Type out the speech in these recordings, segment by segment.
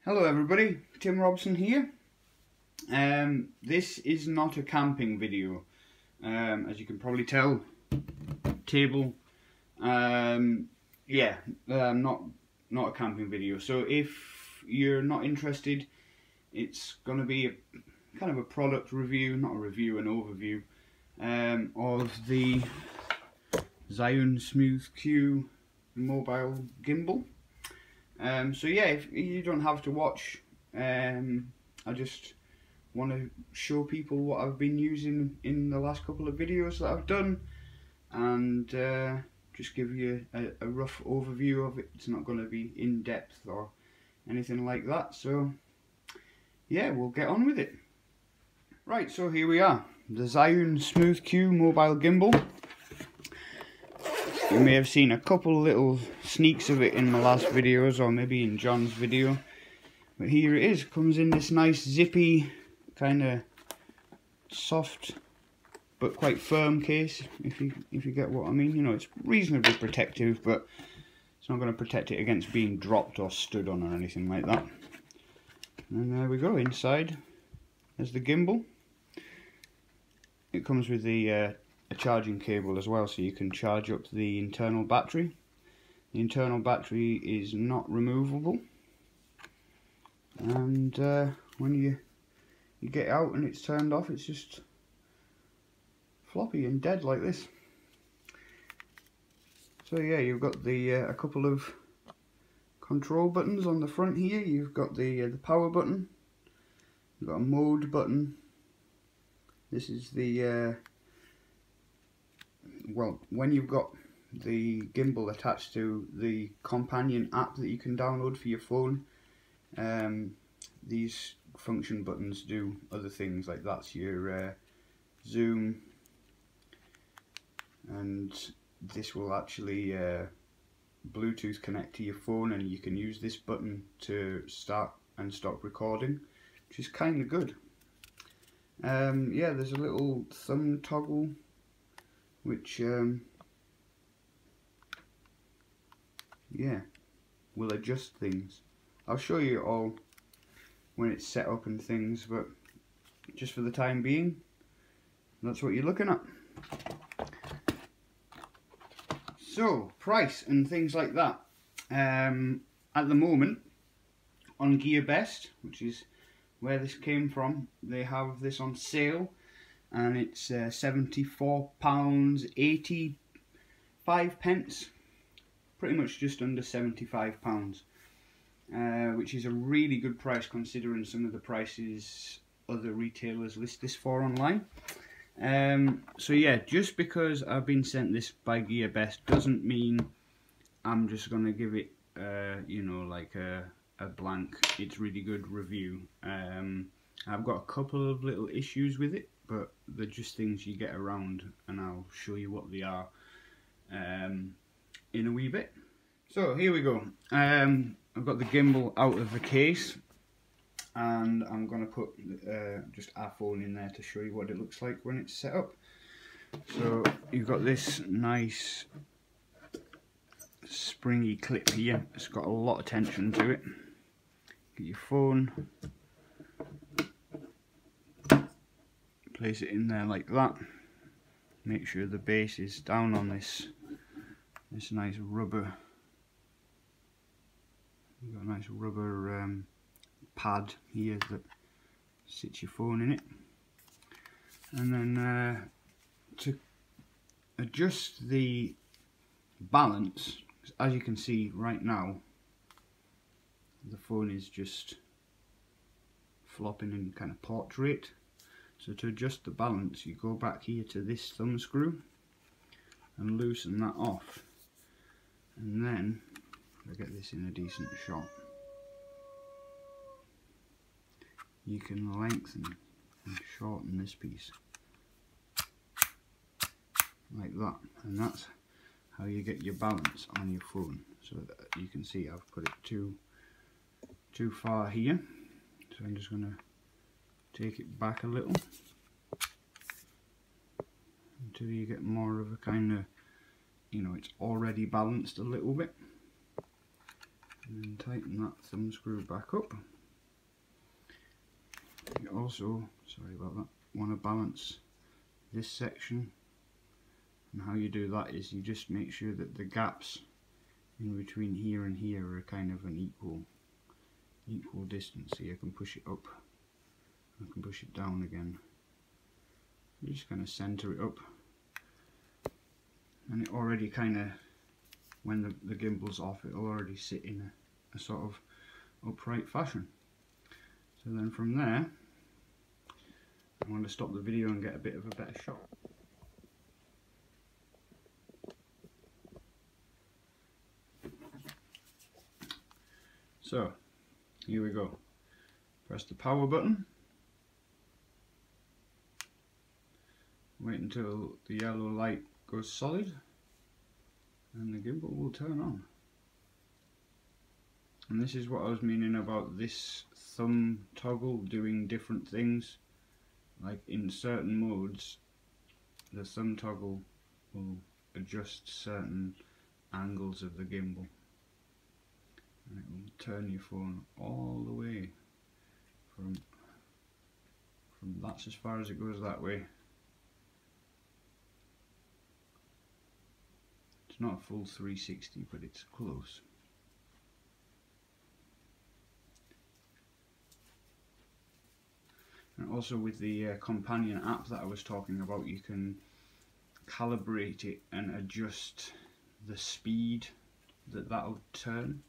Hello everybody, Tim Robson here. This is not a camping video. As you can probably tell, table. Not a camping video. So if you're not interested, it's going to be kind of a product review, not a review, an overview of the Zhiyun Smooth Q mobile gimbal. So yeah, if you don't have to watch, I just want to show people what I've been using in the last couple of videos that I've done, and just give you a rough overview of it. It's not going to be in depth or anything like that, so yeah, we'll get on with it. Right, so here we are, the Zhiyun Smooth Q mobile gimbal. You may have seen a couple little sneaks of it in my last videos, or maybe in John's video. But here it is. Comes in this nice zippy, kind of soft but quite firm case, if you get what I mean. You know, it's reasonably protective, but it's not going to protect it against being dropped or stood on or anything like that. And there we go. Inside there's the gimbal. It comes with the a charging cable as well, so you can charge up the internal battery. The internal battery is not removable, and when you get it out and it's turned off, it's just floppy and dead like this. So yeah, you've got the a couple of control buttons on the front here. You've got the power button, you've got a mode button. This is the well, when you've got the gimbal attached to the companion app that you can download for your phone, these function buttons do other things, like that's your zoom, and this will actually Bluetooth connect to your phone, and you can use this button to start and stop recording, which is kind of good. Yeah, there's a little thumb toggle which yeah, will adjust things. I'll show you all when it's set up and things, but just for the time being, that's what you're looking at. So, price and things like that. At the moment, on Gearbest, which is where this came from, they have this on sale, and it's £74.85, pretty much just under £75, which is a really good price considering some of the prices other retailers list this for online. So yeah, just because I've been sent this by Gearbest doesn't mean I'm just gonna give it you know, like a blank "it's really good" review. I've got a couple of little issues with it, but they're just things you get around, and I'll show you what they are in a wee bit. So here we go. I've got the gimbal out of the case, and I'm going to put just our phone in there to show you what it looks like when it's set up. So you've got this nice springy clip here. It's got a lot of tension to it. Get your phone, place it in there like that. Make sure the base is down on this nice rubber. You've got a nice rubber pad here that sits your phone in it. And then to adjust the balance, as you can see right now, the phone is just flopping in kind of portrait. So to adjust the balance, you go back here to this thumb screw and loosen that off, and then if I get this in a decent shot, you can lengthen and shorten this piece like that, and that's how you get your balance on your phone. So that you can see I've put it too far here, so I'm just going to take it back a little until you get more of a kind of, you know, it's already balanced a little bit, and then tighten that thumb screw back up. also, sorry about that, want to balance this section, and how you do that is you just make sure that the gaps in between here and here are kind of an equal distance. So you can push it up, I can push it down again. You just kind of center it up, and it already kind of, when the gimbal's off, it'll already sit in a sort of upright fashion. So then from there, I'm going to stop the video and get a bit of a better shot. So, here we go. Press the power button. Wait until the yellow light goes solid, and the gimbal will turn on. And this is what I was meaning about this thumb toggle doing different things. Like in certain modes, the thumb toggle will adjust certain angles of the gimbal, and it will turn your phone all the way from that's as far as it goes that way. It's not a full 360, but it's close. And also with the companion app that I was talking about, you can calibrate it and adjust the speed that'll turn.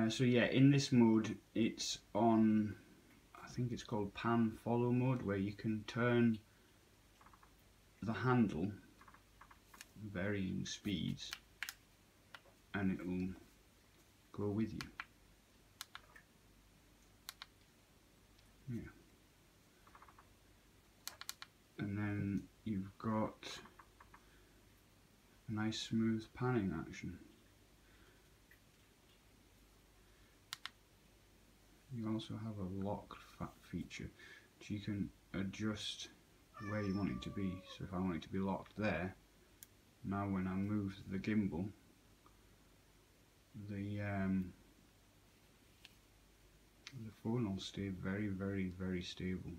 So yeah, in this mode it's on, I think it's called pan follow mode, where you can turn the handle varying speeds and it will go with you. Yeah. And then you've got a nice smooth panning action. You also have a lock feature, which you can adjust where you want it to be. So if I want it to be locked there, now when I move the gimbal, the phone will stay very, very, very stable.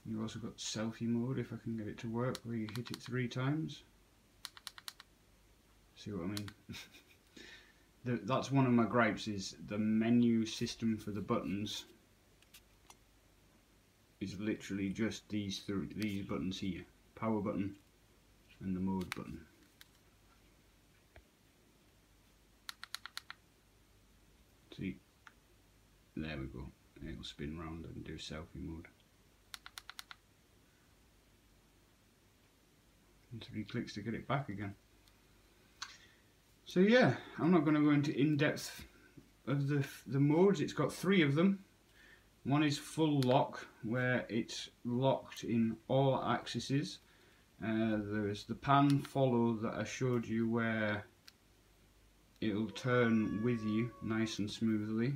You've also got selfie mode, if I can get it to work, where you hit it 3 times. See what I mean? That's one of my gripes, is the menu system for the buttons is literally just these buttons here. Power button and the mode button. See, there we go. It'll spin round and do selfie mode. And 3 clicks to get it back again. So yeah, I'm not going to go into in-depth of the modes. It's got 3 of them. One is full lock, where it's locked in all axes. There's the pan follow that I showed you, where it'll turn with you nice and smoothly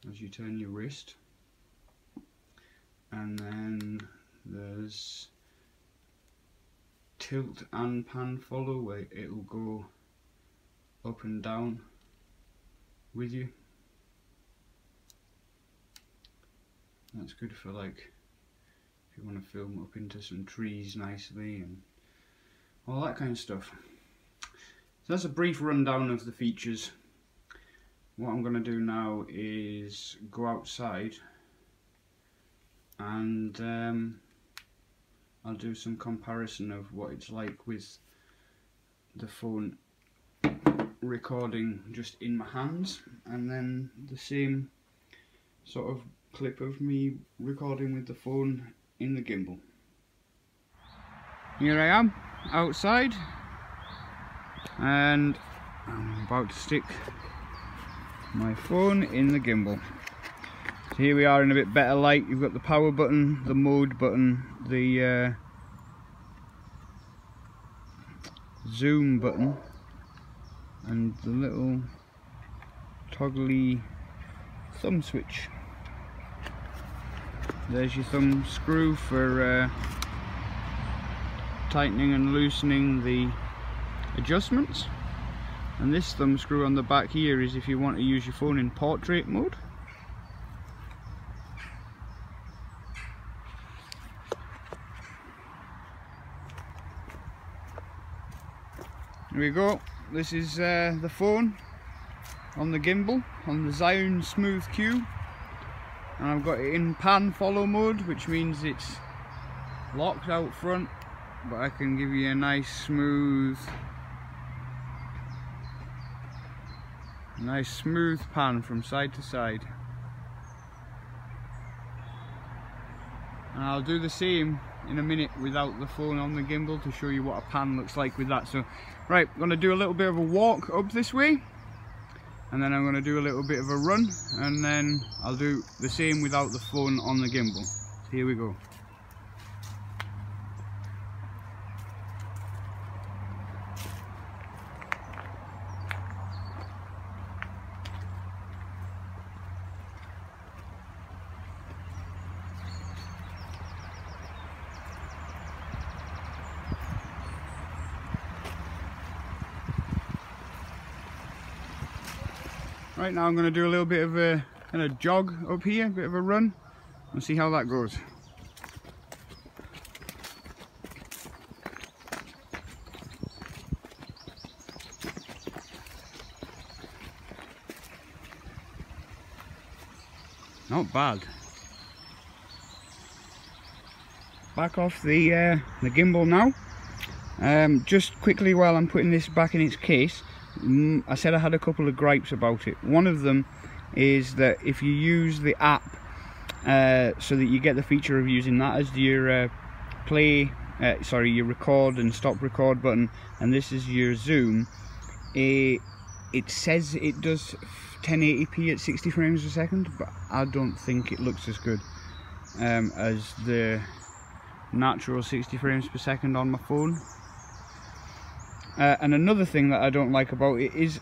as you turn your wrist. And then there's tilt and pan follow, where it'll go up and down with you. That's good for, like, if you want to film up into some trees nicely and all that kind of stuff. So that's a brief rundown of the features. What I'm going to do now is go outside and I'll do some comparison of what it's like with the phone recording just in my hands, and then the same sort of clip of me recording with the phone in the gimbal. Here I am outside, and I'm about to stick my phone in the gimbal. So here we are in a bit better light. You've got the power button, the mode button, the zoom button, and the little toggly thumb switch. There's your thumb screw for tightening and loosening the adjustments, and this thumb screw on the back here is if you want to use your phone in portrait mode. Here we go, this is the phone on the gimbal, on the Zhiyun Smooth Q, and I've got it in pan follow mode, which means it's locked out front, but I can give you a nice smooth pan from side to side. And I'll do the same in a minute without the phone on the gimbal to show you what a pan looks like with that. So right, I'm going to do a little bit of a walk up this way, and then I'm going to do a little bit of a run, and then I'll do the same without the phone on the gimbal. So here we go. Right, now I'm going to do a little bit of a kind of jog up here, a bit of a run, and see how that goes. Not bad. Back off the gimbal now. Just quickly, while I'm putting this back in its case, I said I had a couple of gripes about it. One of them is that if you use the app so that you get the feature of using that as your your record and stop record button, and this is your zoom, it says it does 1080p at 60 frames per second, but I don't think it looks as good as the natural 60 frames per second on my phone. And another thing that I don't like about it is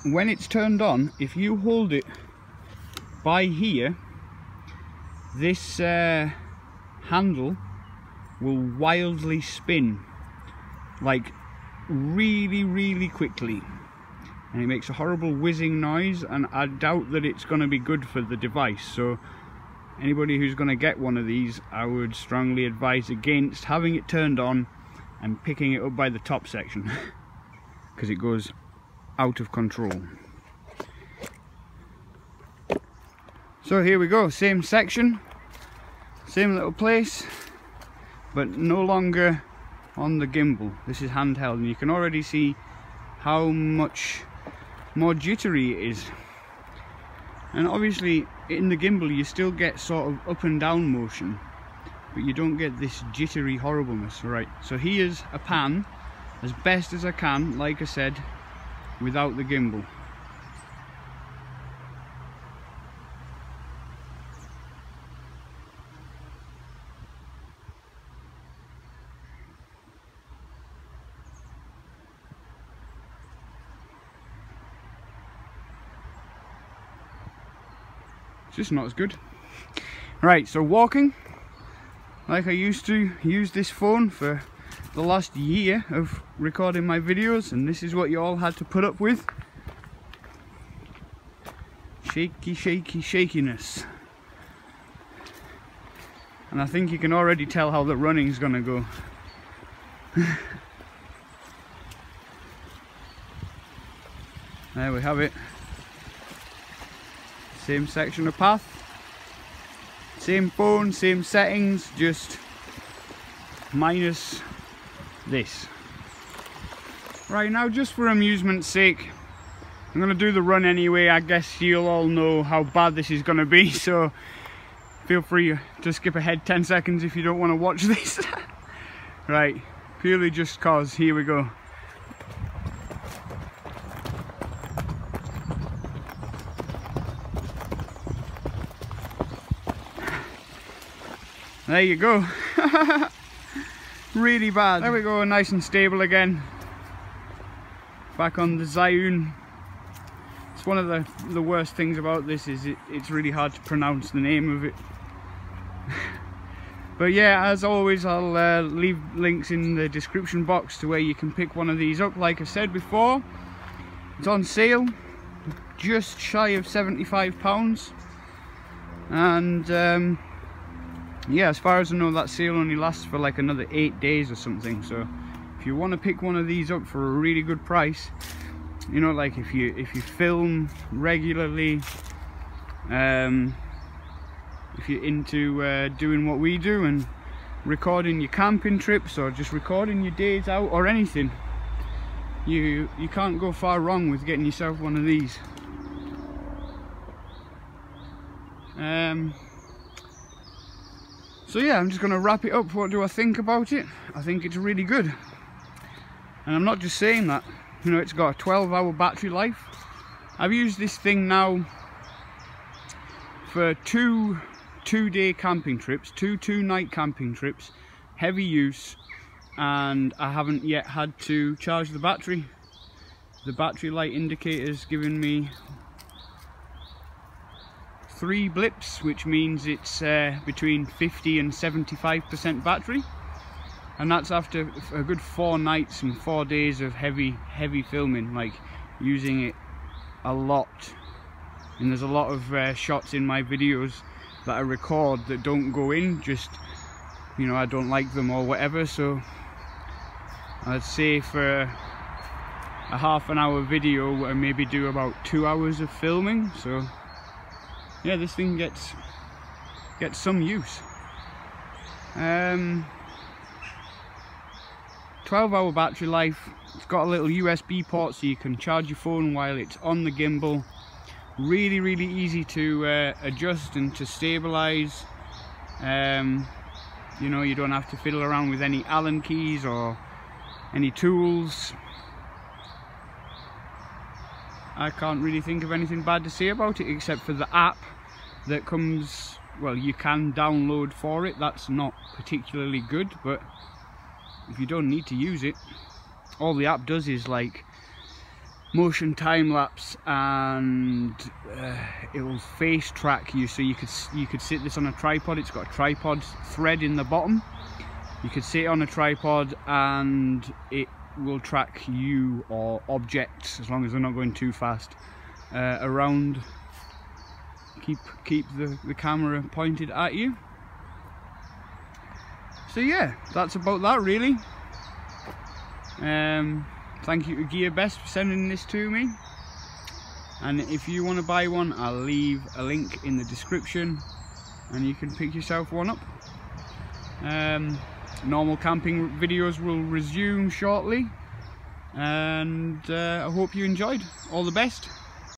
when it's turned on, if you hold it by here, this handle will wildly spin, like really quickly, and it makes a horrible whizzing noise, and I doubt that it's going to be good for the device. So anybody who's going to get one of these, I would strongly advise against having it turned on and picking it up by the top section, because it goes out of control. So here we go, same section, same little place, but no longer on the gimbal. This is handheld, and you can already see how much more jittery it is. And obviously in the gimbal you still get sort of up and down motion, but you don't get this jittery horribleness. Right, so here's a pan as best as I can, like I said, without the gimbal. It's just not as good. Right, so walking like I used to use this phone for the last year of recording my videos, and this is what you all had to put up with. Shaky shakiness. And I think you can already tell how the running's gonna go. There we have it. Same section of path, same phone, same settings, just minus this. Right, now just for amusement's sake, I'm going to do the run anyway. I guess you'll all know how bad this is going to be, so feel free to skip ahead 10 seconds if you don't want to watch this. Right, purely just cause, here we go. There you go. Really bad. There we go, nice and stable again. Back on the Zhiyun. It's one of the worst things about this is it's really hard to pronounce the name of it. But yeah, as always, I'll leave links in the description box to where you can pick one of these up. Like I said before, it's on sale, just shy of £75, and yeah, as far as I know, that sale only lasts for like another 8 days or something. So if you want to pick one of these up for a really good price, you know, like if you film regularly, if you're into doing what we do and recording your camping trips or just recording your days out or anything, you can't go far wrong with getting yourself one of these. So yeah, I'm just going to wrap it up. What do I think about it? I think it's really good. And I'm not just saying that. You know, it's got a 12-hour battery life. I've used this thing now for two-day camping trips, two-night camping trips, heavy use, and I haven't yet had to charge the battery. The battery light indicator's given me 3 blips, which means it's between 50 and 75% battery, and that's after a good 4 nights and 4 days of heavy filming, like using it a lot. And there's a lot of shots in my videos that I record that don't go in, just, you know, I don't like them or whatever. So I'd say for a half-an-hour video I maybe do about 2 hours of filming. So yeah, this thing gets some use. 12-hour battery life. It's got a little USB port so you can charge your phone while it's on the gimbal. Really easy to adjust and to stabilize. You know, you don't have to fiddle around with any Allen keys or any tools. I can't really think of anything bad to say about it, except for the app that comes, well, you can download for it. That's not particularly good, but if you don't need to use it, all the app does is like motion time lapse, and it will face track you. So you could sit this on a tripod. It's got a tripod thread in the bottom. You could sit on a tripod and it will track you or objects, as long as they're not going too fast, around. Keep the camera pointed at you. So yeah, that's about that really. Thank you to Gearbest for sending this to me, and if you want to buy one, I'll leave a link in the description and you can pick yourself one up. Normal camping videos will resume shortly, and I hope you enjoyed. All the best.